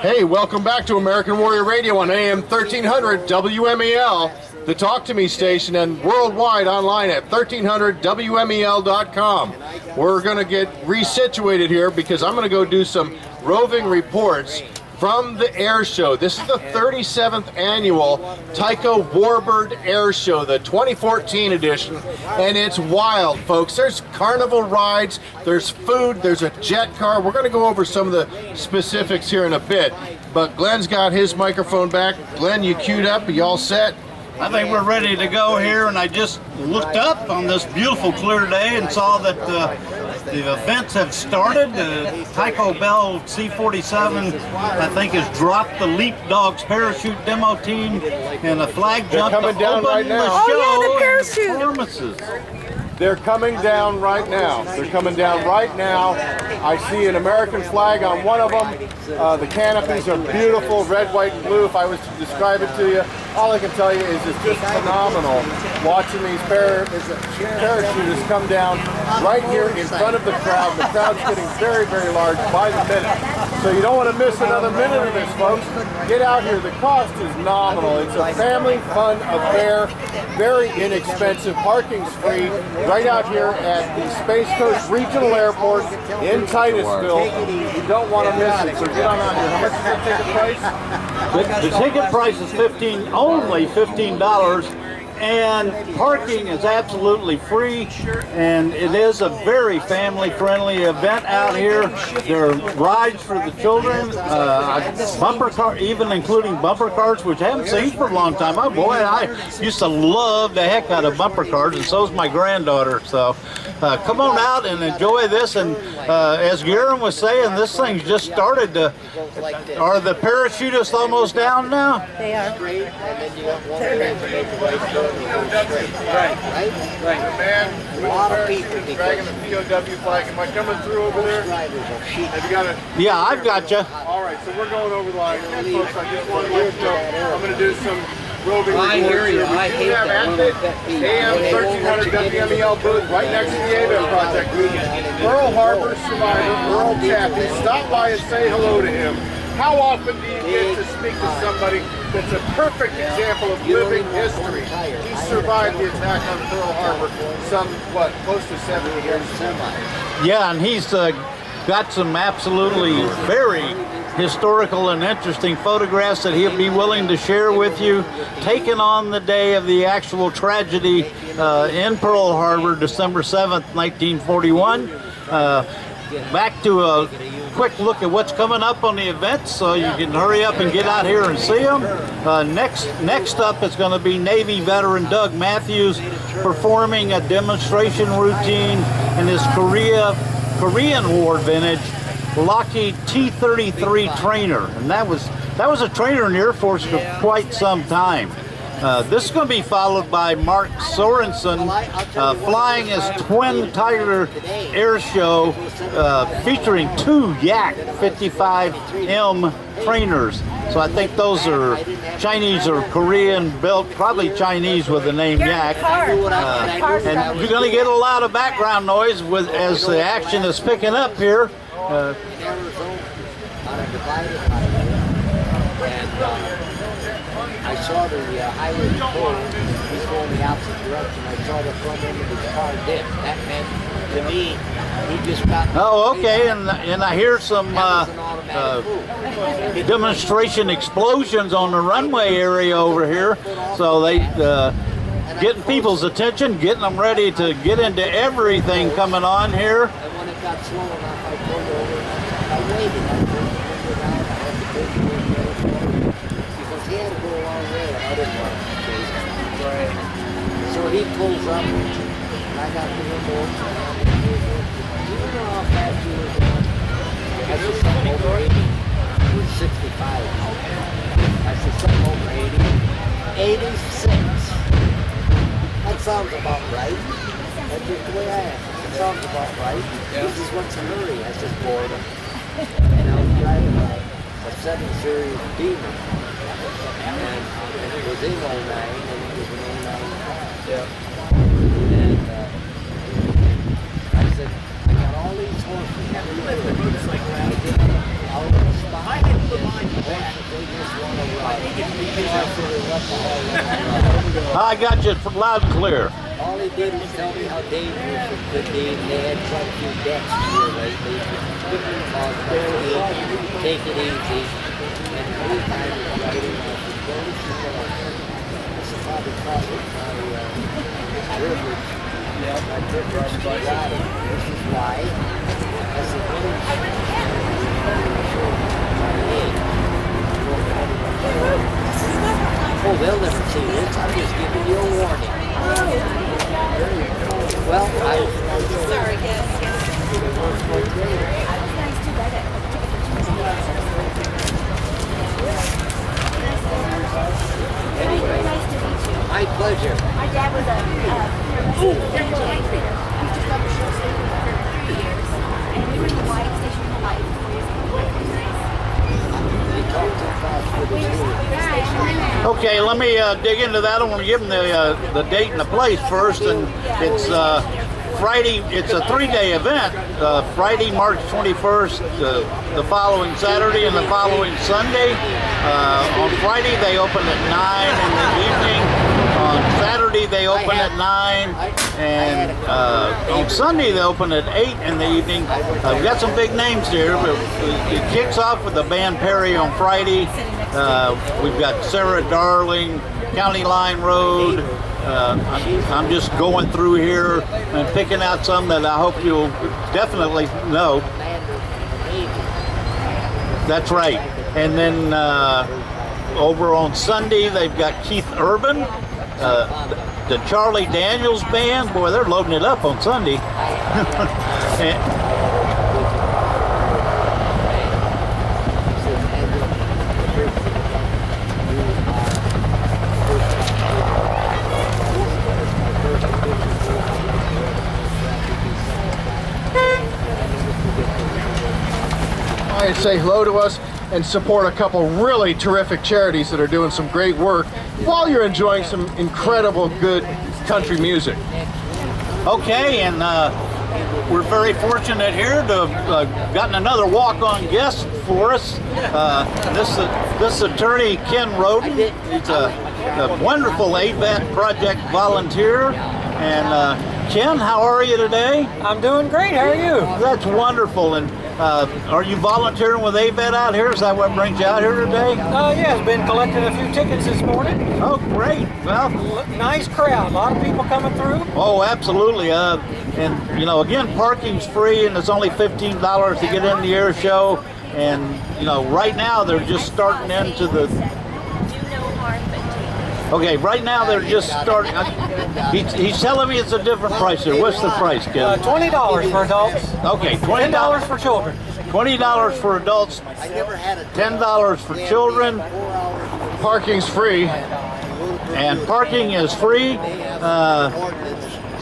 Hey, welcome back to American Warrior Radio on AM 1300 WMEL, the Talk to Me station, and worldwide online at 1300WMEL.com. We're going to get resituated here because I'm going to go do some roving reports from the Airshow. This is the 37th annual Tico Warbird Airshow, the 2014 edition, and it's wild, folks. There's carnival rides, there's food, there's a jet car. We're going to go over some of the specifics here in a bit, but Glenn's got his microphone back. Glenn, you queued up? Are you all set? I think we're ready to go here, and I just looked up on this beautiful clear day and saw that the events have started. Tycho Bell C-47, I think, has dropped the Leap Dogs parachute demo team, and a flag jump to open down right now. the show. Oh, yeah, the parachute. And performances. They're coming down right now. They're coming down right now. I see an American flag on one of them. The canopies are beautiful, red, white, and blue. If I was to describe it to you, all I can tell you is it's just phenomenal watching these parachutists come down right here in front of the crowd. The crowd's getting very, very large by the minute. So you don't want to miss another minute of this, folks. Get out here. The cost is nominal. It's a family fun affair, very inexpensive. Parking's free. Right out here at the Space Coast Regional Airport in Titusville. You don't want to miss it, so get on out here. How much is the ticket price? The ticket price is only $15, and parking is absolutely free, and it is a very family-friendly event out here. There are rides for the children, bumper car, even including bumper cars, which I haven't seen for a long time. Oh boy, I used to love the heck out of bumper cars, and so's my granddaughter. So come on out and enjoy this. And as Garen was saying, this thing's just started to. Are the parachutists almost down now? They are. Right. Man, a lot of people dragging the POW flag. Am I coming through over there? Have you got it? Yeah, I've got you. All right, so we're going over the line. And folks, I just want to let you know, I'm going to do some roving reports. I hear you. I hate that. AM 1300 WMEL booth right next to the ABEM Project booth. Pearl Harbor survivor Earl Chappie. Stop by and say hello to him. How often do you get to speak to somebody that's a perfect example of living history? He survived the attack on Pearl Harbor close to 70 years ago. Yeah, and he's got some absolutely very historical and interesting photographs that he'll be willing to share with you, taken on the day of the actual tragedy in Pearl Harbor, December 7th, 1941. Back to a quick look at what's coming up on the events, so you can hurry up and get out here and see them. Next up is going to be Navy veteran Doug Matthews performing a demonstration routine in his Korean War vintage Lockheed T-33 trainer, and that was a trainer in the Air Force for quite some time. This is going to be followed by Mark Sorensen flying his Twin Tiger Air Show featuring two Yak 55M trainers. So I think those are Chinese or Korean built, probably Chinese with the name Yak. And you're going to get a lot of background noise as the action is picking up here. I saw the highway before, he's going the opposite direction. I saw the front end of his car dip. That meant, to me, he just got... Oh, okay, and I hear some demonstration explosions on the runway area over here. So they getting people's attention, getting them ready to get into everything coming on here. And when it got slow enough, I pulled over. I waited. He had to go a long way, and I didn't want to chase him. Right. So he pulls up, and I got the window open. Do you know how fast you were going? I said something over 80. He was 65. I said something over 80. 86. That sounds about right. That's just the way I asked. That sounds about right. Yeah. This is what's in a hurry. I said boredom. And I was driving a 7 Series Beamer. And it was in 09, and it was an 09 car. Yeah. And I said, I got all these horses. I did all the spot. I got you loud and clear. All he did was tell me how dangerous it could be. They had quite a few deaths here lately. Take it easy. And every time you got it, this is how they call it my privilege. My privilege to ride it. This is why. As a oh, they'll never see this. I'm just giving you a warning. Well, Sorry, yes. anyway, my pleasure. My dad was a trainer. He just got the short station for 3 years. And we were in the White Station for like 4 years. They talk too fast for the tour. Okay, let me dig into that. I want to give them the date and the place first, and it's Friday. It's a 3-day event. Friday, March 21st, the following Saturday, and the following Sunday. On Friday, they open at 9 in the evening. On Saturday, they open at 9, and on Sunday, they open at 8 in the evening. We've got some big names here, but it kicks off with the band Perry on Friday. We've got Sarah Darling, County Line Road. I'm just going through here and picking out some that I hope you'll definitely know. That's right. And then over on Sunday, they've got Keith Urban, the Charlie Daniels Band. Boy, they're loading it up on Sunday. And say hello to us and support a couple really terrific charities that are doing some great work while you're enjoying some incredible good country music. Okay, and we're very fortunate here to have gotten another walk-on guest for us. This attorney, Ken Rhoden. He's a wonderful AVAT project volunteer. And Ken, how are you today? I'm doing great. How are you? That's wonderful. And are you volunteering with AVAT out here? Is that what brings you out here today? Yeah, I've been collecting a few tickets this morning. Oh, great. Well, Nice crowd. A lot of people coming through. oh, absolutely. And, you know, again, parking's free, and it's only $15 to get in the air show. And, you know, right now they're just starting into the... Okay, right now they're just starting. He's telling me it's a different price here. What's the price, Kevin? $20 for adults. Okay, $10 for children. $20 for adults, $10 for children, Parking's free. and parking is free.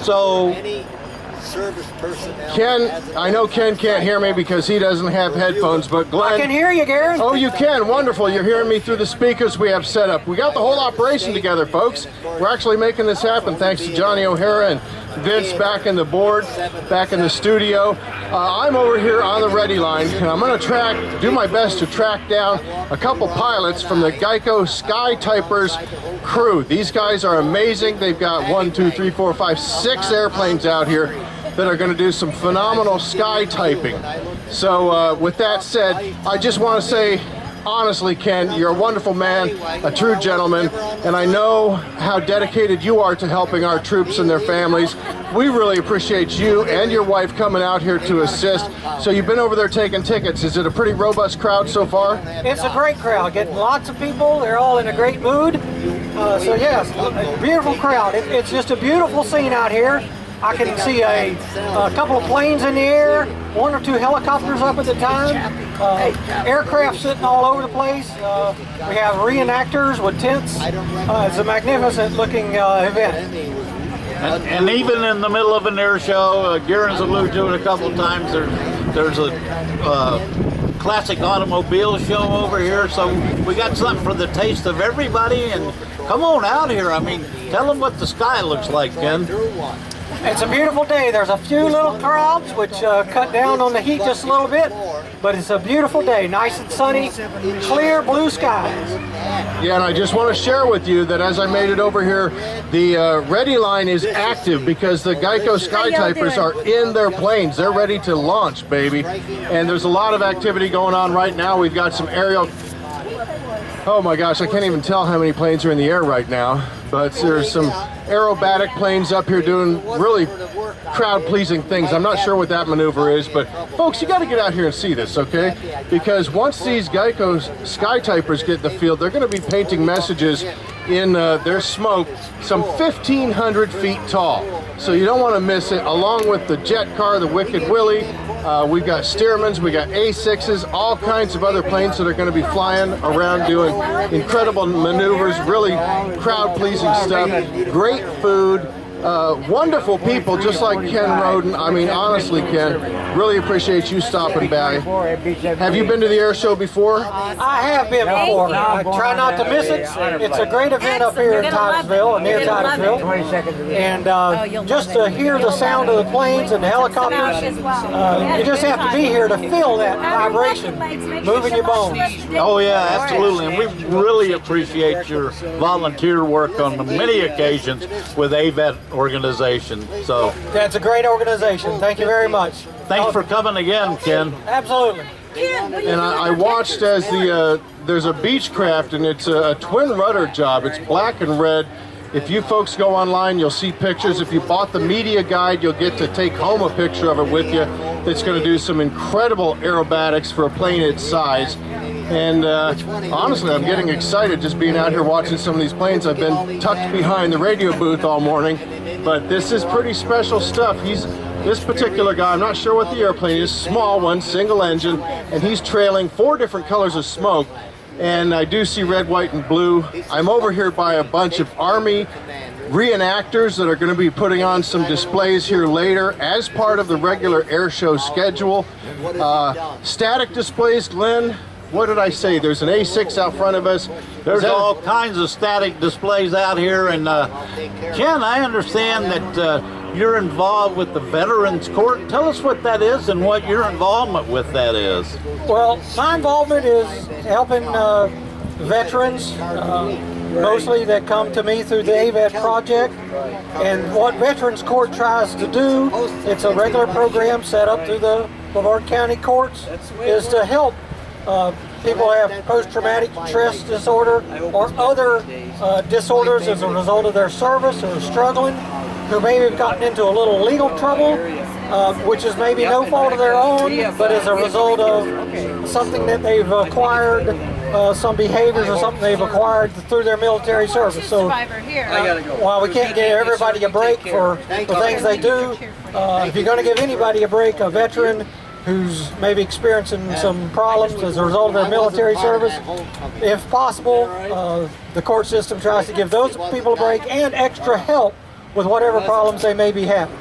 So Service personnel. Ken, I know Ken can't hear me because he doesn't have headphones, but Glenn... I can hear you, Garen. Oh, you can. Wonderful. You're hearing me through the speakers we have set up. We got the whole operation together, folks. We're actually making this happen thanks to Johnny O'Hara and Vince back in the board, back in the studio. I'm over here on the ready line, and I'm going to do my best to track down a couple pilots from the Geico Sky Typers crew. These guys are amazing. They've got 1, 2, 3, 4, 5, 6 airplanes out here that are going to do some phenomenal sky typing. So with that said, I just want to say, honestly, Ken, you're a wonderful man, a true gentleman, and I know how dedicated you are to helping our troops and their families. We really appreciate you and your wife coming out here to assist. So you've been over there taking tickets. Is it a pretty robust crowd so far? It's a great crowd. Getting lots of people. They're all in a great mood. So yes, a beautiful crowd. It's just a beautiful scene out here. I can see a couple of planes in the air, 1 or 2 helicopters up at the time, aircraft sitting all over the place. We have reenactors with tents. It's a magnificent looking event. And even in the middle of an air show, Garen's alluded to it a couple of times, there's a classic automobile show over here, so we got something for the taste of everybody, and come on out here. I mean, tell them what the sky looks like, Ken. It's a beautiful day. There's a few little clouds which cut down on the heat just a little bit, but it's a beautiful day, nice and sunny, clear blue skies. Yeah, and I just want to share with you that as I made it over here, the ready line is active because the Geico Skytypers are in their planes. They're ready to launch, baby. And there's a lot of activity going on right now. We've got some aerial... Oh my gosh, I can't even tell how many planes are in the air right now, but there's some aerobatic planes up here doing really crowd-pleasing things. I'm not sure what that maneuver is, but folks, you got to get out here and see this, okay? Because once these Geico Skytypers get in the field, they're going to be painting messages in their smoke some 1,500 feet tall. So you don't want to miss it, along with the jet car, the Wicked Willie. We've got Stearmans, we got A6s, all kinds of other planes that are going to be flying around doing incredible maneuvers, really crowd-pleasing stuff, great food, wonderful people just like Ken Rhoden. I mean, honestly, Ken, really appreciate you stopping by. Have you been to the air show before? I have been before. I try not to miss it. It's a great event up here in Titusville, near Titusville. And just to hear the sound of the planes and the helicopters, you just have to be here to feel that vibration moving your bones. Oh yeah, absolutely. And we really appreciate your volunteer work on many occasions with AVET organization. So That's a great organization. Thank you very much. thanks for coming again, Ken. Absolutely. And I watched as there's a Beechcraft, and it's a twin rudder job. It's black and red. If you folks go online, you'll see pictures. If you bought the media guide, you'll get to take home a picture of it with you. It's going to do some incredible aerobatics for a plane its size. And honestly, I'm getting excited just being out here watching some of these planes. I've been tucked behind the radio booth all morning, but this is pretty special stuff. This particular guy, I'm not sure what the airplane is, small one, single engine, and he's trailing 4 different colors of smoke. And I do see red, white, and blue. I'm over here by a bunch of Army reenactors that are going to be putting on some displays here later as part of the regular air show schedule. Static displays, Glenn. What did I say? There's an A6 out front of us. There's all kinds of static displays out here. And Ken, I understand that you're involved with the Veterans Court. Tell us what that is and what your involvement with that is. Well, my involvement is helping veterans, mostly that come to me through the AVET project. And what Veterans Court tries to do, it's a regular program set up through the Brevard County courts, is to help people have post-traumatic stress disorder or other disorders as a result of their service or struggling, who maybe have gotten into a little legal trouble, which is maybe no fault of their own, but as a result of something that they've acquired, some behaviors or something they've acquired through their military service. So while we can't give everybody a break for the things they do, if you're going to give anybody a break, a veteran who's maybe experiencing some problems as a result of their military service, if possible, the court system tries to give those people a break and extra help with whatever problems they may be having.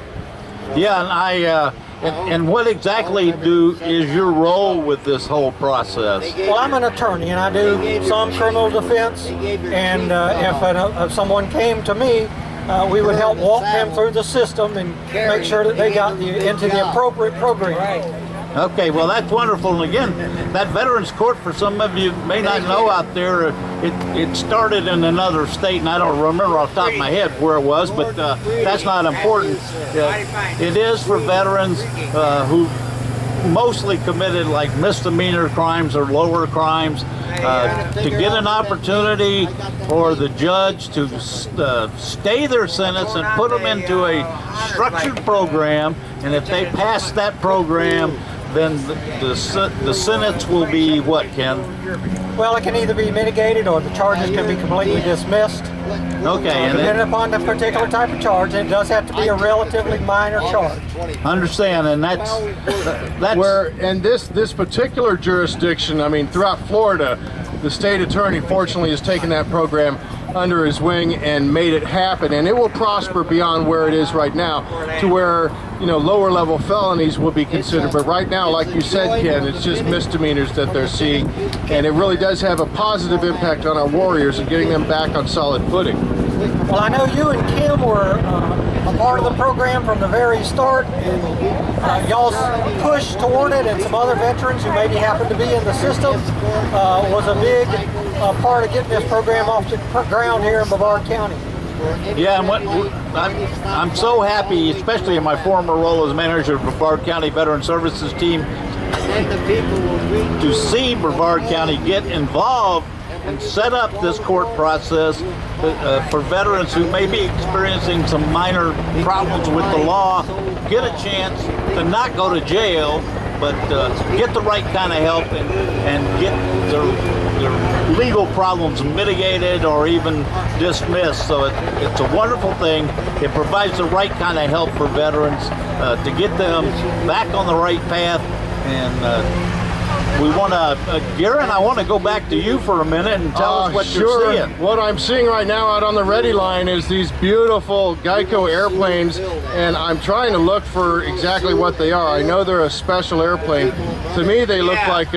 Yeah, and what exactly is your role with this whole process? Well, I'm an attorney, and I do some criminal defense, and if someone came to me, we would help walk them through the system and make sure that they got into the appropriate program. Okay, well that's wonderful. And again, that Veterans Court, for some of you may not know out there, it started in another state, and I don't remember off the top of my head where it was, but that's not important. It is for veterans who mostly committed like misdemeanor crimes or lower crimes, to get an opportunity for the judge to stay their sentence and put them into a structured program, and if they pass that program, then the sentence will be what, Ken? Well, it can either be mitigated or the charges can be completely dismissed. Okay, and depending upon the particular type of charge, it does have to be a relatively minor charge. Understand, and that's where in this particular jurisdiction, I mean, throughout Florida, the state attorney fortunately has taken that program under his wing and made it happen, and it will prosper beyond where it is right now to where, you know, lower level felonies will be considered. But right now, like you said, Ken, it's just misdemeanors that they're seeing, and it really does have a positive impact on our warriors and getting them back on solid footing. Well, I know you and Kim were a part of the program from the very start, and y'all's push toward it, and some other veterans who maybe happen to be in the system was a big part of getting this program off the ground here in Brevard County. Yeah, and I'm so happy, especially in my former role as manager of Brevard County Veteran Services Team, to see Brevard County get involved and set up this court process for veterans who may be experiencing some minor problems with the law, get a chance to not go to jail, but get the right kind of help and get their legal problems mitigated or even dismissed. So it's a wonderful thing. It provides the right kind of help for veterans to get them back on the right path. And we want to, Garen, I want to go back to you for a minute and tell us what you're seeing. What I'm seeing right now out on the ready line is these beautiful Geico airplanes, and I'm trying to look for exactly what they are. I know they're a special airplane. To me, they look like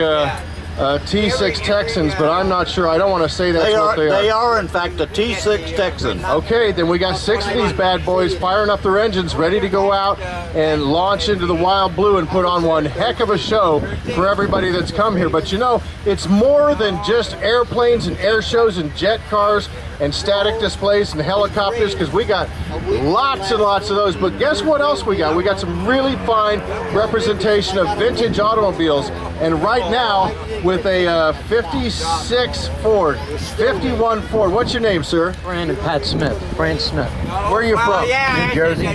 T6 Texans, but I'm not sure. I don't want to say that's what they are. They are, in fact, a T6 Texan. Okay, then we got 6 of these bad boys firing up their engines, ready to go out and launch into the wild blue and put on one heck of a show for everybody that's come here. But you know, it's more than just airplanes and air shows and jet cars and static displays and helicopters, because we got lots and lots of those. But guess what else we got? We got some really fine representation of vintage automobiles. And right now, with a 56 Ford, 51 Ford. What's your name, sir? Brandon Pat Smith. Brand Smith. Where are you from? New Jersey.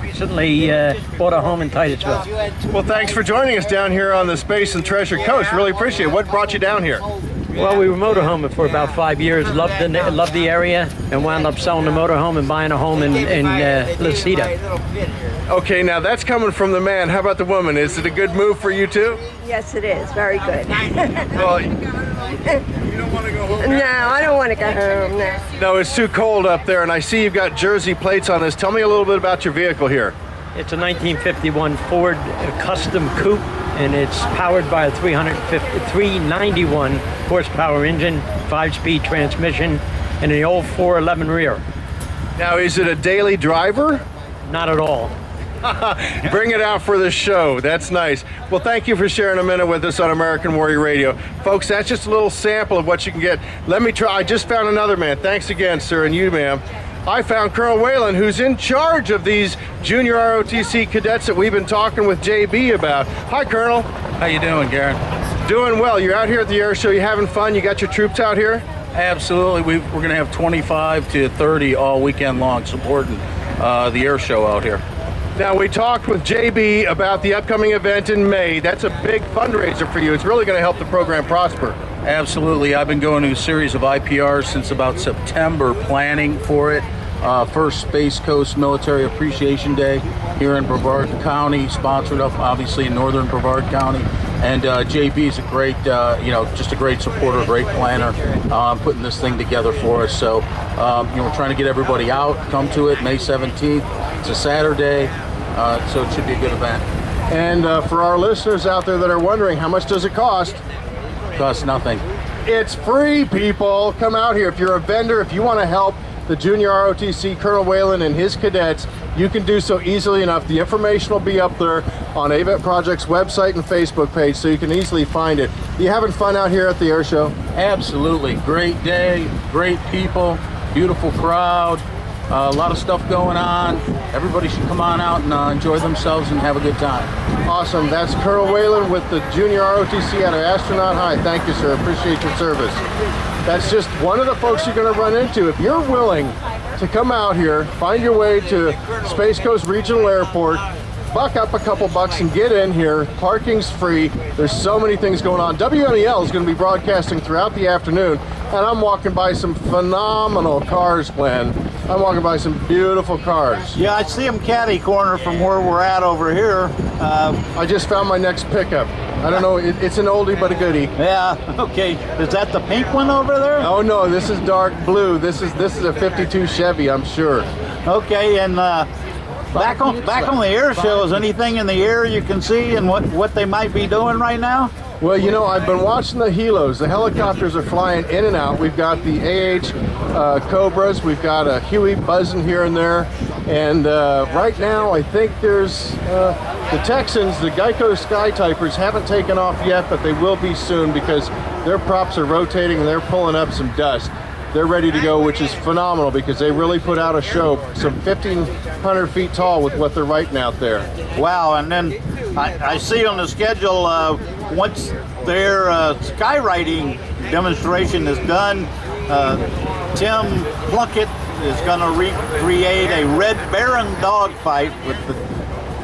Recently bought a home in Titusville. Well, thanks for joining us down here on the Space and Treasure Coast. Really appreciate it. What brought you down here? Well, we were motorhoming for about 5 years. Loved the area, and wound up selling the motorhome and buying a home in Lucida. Okay, now that's coming from the man. How about the woman? Is it a good move for you too? Yes, it is. Very good. Well, you don't want to go home? No, I don't want to go home. No. No, it's too cold up there, and I see you've got Jersey plates on this. Tell me a little bit about your vehicle here. It's a 1951 Ford custom coupe, and it's powered by a 391 horsepower engine, 5-speed transmission, and the old 411 rear. Now, is it a daily driver? Not at all. Bring it out for the show. That's nice. Well, thank you for sharing a minute with us on American Warrior Radio. Folks, that's just a little sample of what you can get. Let me try. I just found another man. Thanks again, sir, and you, ma'am. I found Colonel Whalen, who's in charge of these junior ROTC cadets that we've been talking with JB about. Hi, Colonel. How you doing, Garen? Doing well. You're out here at the air show. You having fun? You got your troops out here? Absolutely. We're going to have 25 to 30 all weekend long supporting the air show out here. Now, we talked with JB about the upcoming event in May. That's a big fundraiser for you. It's really going to help the program prosper. Absolutely. I've been going to a series of IPRs since about September, planning for it. First Space Coast Military Appreciation Day here in Brevard County, sponsored up obviously in northern Brevard County. And JB is a great, just a great supporter, great planner, putting this thing together for us. So, we're trying to get everybody out, come to it May 17th. It's a Saturday, so it should be a good event. And for our listeners out there that are wondering, how much does it cost? It costs nothing. It's free, people. Come out here. If you're a vendor, if you want to help the junior ROTC, Colonel Whalen and his cadets, you can do so easily enough. The information will be up there on AVET Project's website and Facebook page, so you can easily find it. You having fun out here at the air show? Absolutely. Great day, great people, beautiful crowd, a lot of stuff going on. Everybody should come on out and enjoy themselves and have a good time. Awesome. That's Colonel Whalen with the junior ROTC out of Astronaut High. Thank you, sir. Appreciate your service. That's just one of the folks you're going to run into. If you're willing to come out here, find your way to Space Coast Regional Airport, buck up a couple bucks and get in here. Parking's free. There's so many things going on. WMEL is going to be broadcasting throughout the afternoon, and I'm walking by some phenomenal cars, Glenn. I'm walking by some beautiful cars. Yeah, I see them catty corner from where we're at over here. I just found my next pickup. I don't know, it's an oldie but a goodie. Yeah, okay. Is that the pink one over there? Oh no, this is dark blue. This is a 52 Chevy, I'm sure. Okay, and back on the air show, is anything in the air you can see and what they might be doing right now? Well, you know, I've been watching the helos. The helicopters are flying in and out. We've got the Cobras. We've got a Huey buzzing here and there. And right now, I think there's the Texans, the Geico Sky Typers haven't taken off yet, but they will be soon because their props are rotating and they're pulling up some dust. They're ready to go, which is phenomenal because they really put out a show, some 1,500 feet tall with what they're writing out there. Wow, and then I see on the schedule, once their skywriting demonstration is done, Tim Plunkett is going to recreate a Red Baron dogfight with the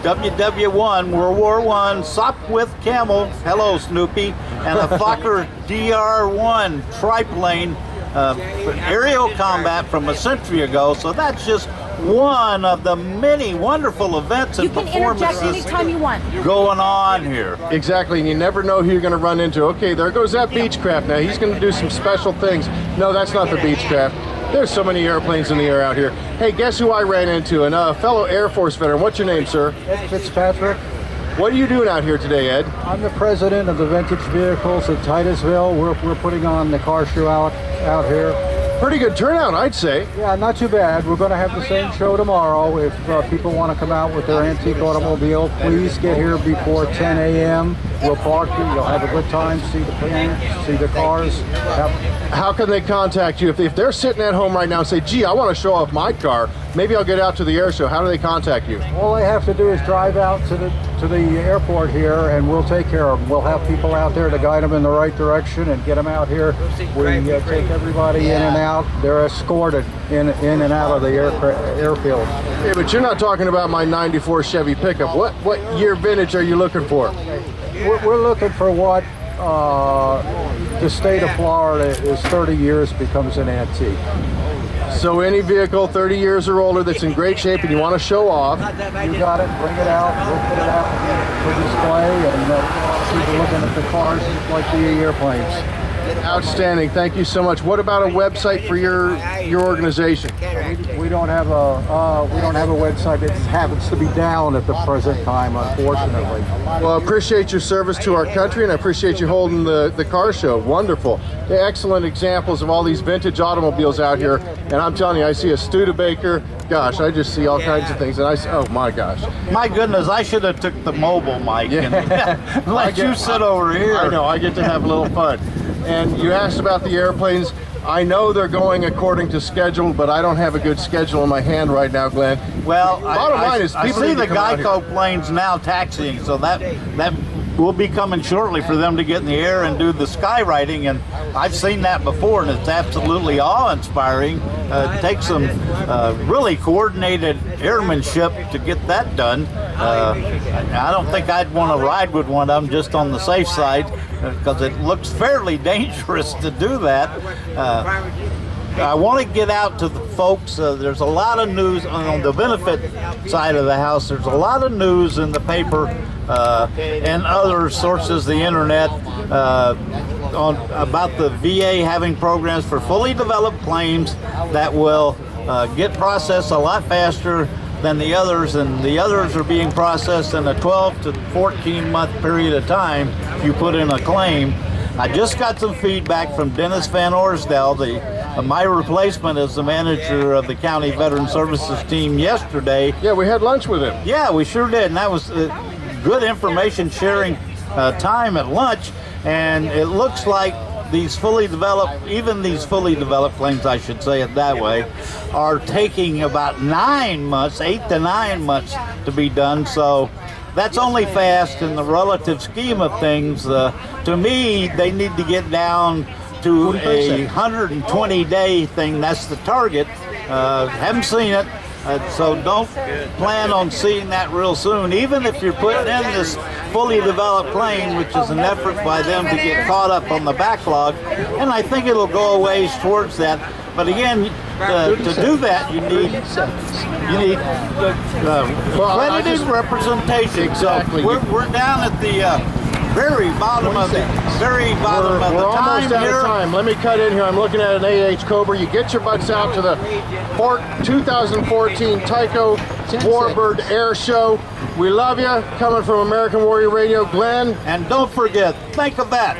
WW1 World War I Sopwith Camel, hello Snoopy, and a Fokker DR1 triplane aerial combat from a century ago. So that's just one of the many wonderful events and performances anytime you want. going on here. Exactly, and you never know who you're going to run into. Okay, there goes that Beechcraft. Now he's going to do some special things. No, that's not the Beechcraft. There's so many airplanes in the air out here. Hey, guess who I ran into? A fellow Air Force veteran. What's your name, sir? Ed Fitzpatrick. What are you doing out here today, Ed? I'm the president of the Vintage Vehicles at Titusville. We're putting on the car show out here. Pretty good turnout, I'd say. Yeah, not too bad. We're going to have the same show tomorrow. If people want to come out with their antique automobile, please get here before 10 a.m. We'll park you. You'll have a good time, see the planes, see the cars. How can they contact you? If they're sitting at home right now and say, gee, I want to show off my car, maybe I'll get out to the air show. How do they contact you? All they have to do is drive out to the airport here, and we'll take care of them. We'll have people out there to guide them in the right direction and get them out here. We take everybody in and out. They're escorted in and out of the airfield. Yeah, but you're not talking about my 94 Chevy pickup. What year vintage are you looking for? We're looking for what the state of Florida is 30 years becomes an antique. So any vehicle 30 years or older that's in great shape and you want to show off. You got it, bring it out, we'll put it out for display, and people looking at the cars like the airplanes. Outstanding, thank you so much. What about a website for your organization? We don't have a website. It happens to be down at the present time, unfortunately. Well, I appreciate your service to our country, and I appreciate you holding the car show. Wonderful. Excellent examples of all these vintage automobiles out here. And I'm telling you, I see a Studebaker. Gosh, I just see all kinds of things. And oh my gosh. My goodness, I should have took the mobile mic and let you sit over here. I know, I get to have a little fun. And you asked about the airplanes. I know they're going according to schedule, but I don't have a good schedule in my hand right now, Glenn. Well, bottom line is I people see need to the come out Geico here. planes now taxiing, so that will be coming shortly for them to get in the air and do the skywriting, and I've seen that before, and it's absolutely awe-inspiring. It takes some really coordinated airmanship to get that done. I don't think I'd want to ride with one of them just on the safe side, because it looks fairly dangerous to do that. I want to get out to the folks. There's a lot of news on the benefit side of the house. There's a lot of news in the paper and other sources, the internet, about the VA having programs for fully developed claims that will get processed a lot faster than the others, and the others are being processed in a 12 to 14 month period of time if you put in a claim. I just got some feedback from Dennis Van Orsdale, my replacement as the manager of the County Veteran Services team yesterday. Yeah, we had lunch with him. Yeah, we sure did, and that was good information sharing time at lunch, and it looks like these fully developed planes, I should say it that way, are taking about 9 months, 8 to 9 months to be done. So that's only fast in the relative scheme of things. To me, they need to get down to a 120-day thing. That's the target. Haven't seen it, so don't plan on seeing that real soon. Even if you're putting in this fully developed plane, which is an effort by them to get caught up on the backlog, and I think it'll go a ways towards that. But again, to do that, you need accredited representation. Exactly. So we're down at the very bottom of the very bottom of We're the almost time out here. of time. Let me cut in here. I'm looking at an AH Cobra. You get your butts out to the 2014 Tico Warbird Air Show. We love you. Coming from American Warrior Radio, Glenn. And don't forget, think of that.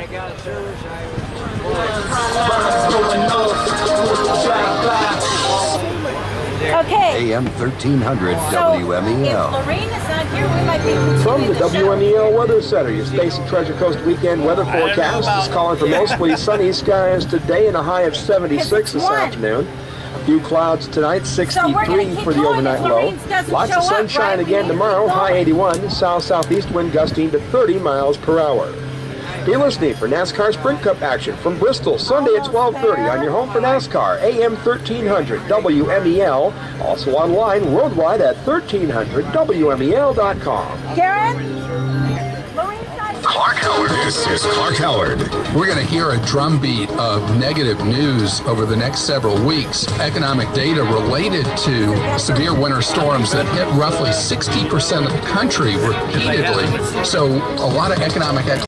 Okay. AM 1300 So, WMEL. if Lorraine is not here, we might be From the continuing the show. WMEL Weather Center, your Stacy Treasure Coast weekend weather forecast is calling for mostly sunny skies today and a high of 76 this afternoon. A few clouds tonight, 63 for the overnight low. Lots of sunshine again tomorrow, high 81, south-southeast wind gusting to 30 miles per hour. Be listening for NASCAR Sprint Cup action from Bristol Sunday at 12:30 on your home for NASCAR, AM 1300 WMEL. Also online worldwide at 1300WMEL.com. Karen? Clark Howard. This is Clark Howard. We're going to hear a drumbeat of negative news over the next several weeks. Economic data related to severe winter storms that hit roughly 60% of the country repeatedly. So a lot of economic activity.